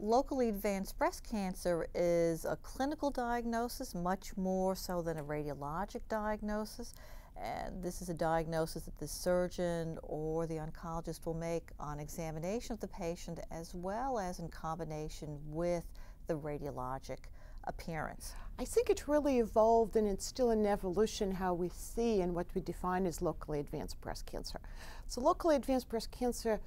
Locally advanced breast cancer is a clinical diagnosis, much more so than a radiologic diagnosis. And this is a diagnosis that the surgeon or the oncologist will make on examination of the patient, as well as in combination with the radiologic appearance. I think it really evolved, and it's still in evolution, how we see and what we define as locally advanced breast cancer. So locally advanced breast cancer,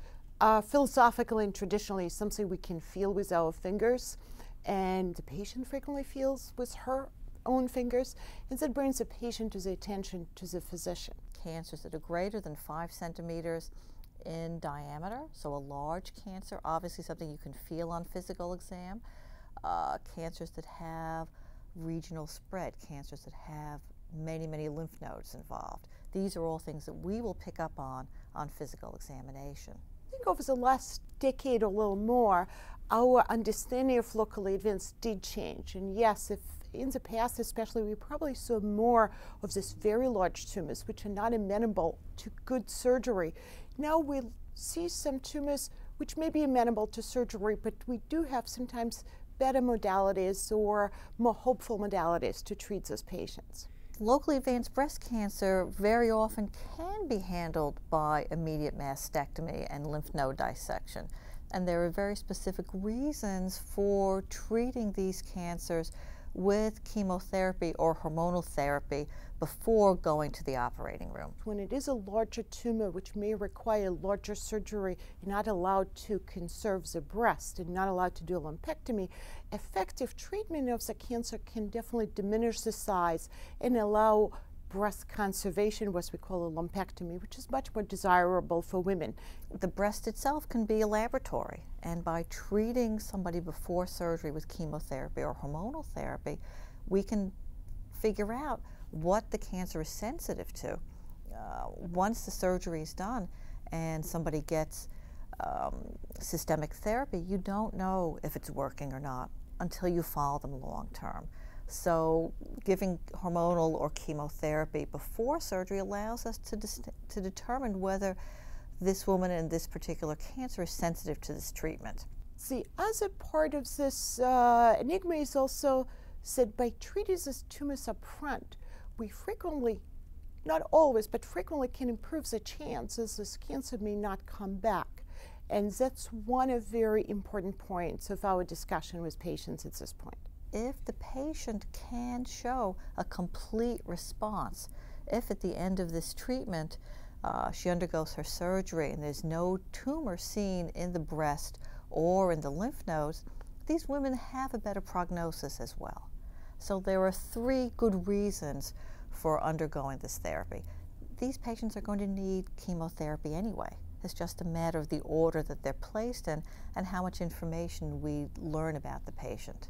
philosophically and traditionally, is something we can feel with our fingers, and the patient frequently feels with her own fingers, and that brings the patient to the attention to the physician. Cancers that are greater than 5 centimeters in diameter, so a large cancer, obviously something you can feel on physical exam. Cancers that have regional spread, cancers that have many lymph nodes involved. These are all things that we will pick up on physical examination. I think over the last decade or a little more, our understanding of locally advanced did change. And yes, if in the past especially, we probably saw more of these very large tumors, which are not amenable to good surgery. Now we see some tumors which may be amenable to surgery, but we do have sometimes better modalities or more hopeful modalities to treat those patients. Locally advanced breast cancer very often can be handled by immediate mastectomy and lymph node dissection. And there are very specific reasons for treating these cancers with chemotherapy or hormonal therapy before going to the operating room. When it is a larger tumor which may require larger surgery, you're not allowed to conserve the breast and not allowed to do a lumpectomy, effective treatment of the cancer can definitely diminish the size and allow breast conservation, what we call a lumpectomy, which is much more desirable for women. The breast itself can be a laboratory, and by treating somebody before surgery with chemotherapy or hormonal therapy, we can figure out what the cancer is sensitive to. Once the surgery is done and somebody gets systemic therapy, you don't know if it's working or not until you follow them long term. So giving hormonal or chemotherapy before surgery allows us to determine whether this woman in this particular cancer is sensitive to this treatment. The other part of this enigma is also that by treating these tumors up front, we frequently, not always, but frequently can improve the chances this cancer may not come back. And that's one of very important points of our discussion with patients at this point. If the patient can show a complete response, if at the end of this treatment she undergoes her surgery and there's no tumor seen in the breast or in the lymph nodes, these women have a better prognosis as well. So there are 3 good reasons for undergoing this therapy. These patients are going to need chemotherapy anyway. It's just a matter of the order that they're placed in and how much information we learn about the patient.